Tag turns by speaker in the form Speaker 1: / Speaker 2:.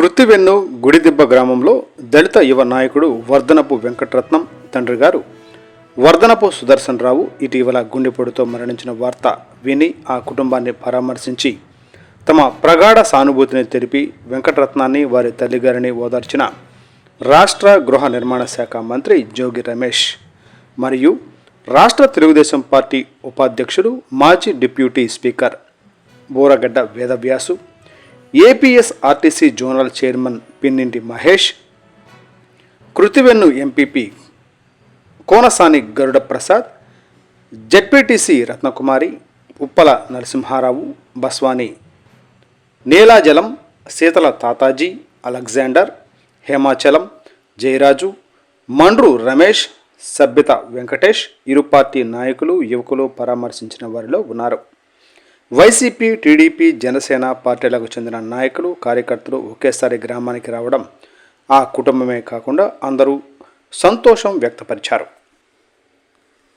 Speaker 1: కృత్తివెన్ను గుడిదిబ్బ గ్రామంలో దళిత యువ నాయకుడు వర్ధనపు వెంకటరత్నం తండ్రి గారు వర్ధనపు సుదర్శన్ రావు ఇటీవల గుండెపోటుతో మరణించిన వార్త విని ఆ కుటుంబాన్ని పరామర్శించి తమ ప్రగాఢ సానుభూతిని తెలిపి వెంకటరత్నాన్ని వారి తల్లిగారిని ఓదార్చిన రాష్ట్ర గృహ నిర్మాణ శాఖ మంత్రి జోగి రమేష్ మరియు రాష్ట్ర తెలుగుదేశం పార్టీ ఉపాధ్యక్షుడు మాజీ deputy speaker Boragadda Vedavyas, APS RTC zonal chairman Pinninti Mahesh, Kruthivennu MPP Konasani Garuda Prasad, ZPTC Ratnakumari, Uppala Narasimharao, Baswani Neelajalam, Seethala Tataji, Alexander, Hemachalam, Jayaraju, Mandru Ramesh, Sabbitha Venkatesh ఇరు పార్టీ నాయకులు, యువకులు పరామర్శించిన వారిలో ఉన్నారు. వైసీపీ, టీడీపీ, జనసేన పార్టీలకు చెందిన నాయకులు, కార్యకర్తలు ఒకేసారి గ్రామానికి రావడం ఆ కుటుంబమే కాకుండా అందరూ సంతోషం వ్యక్తపరిచారు.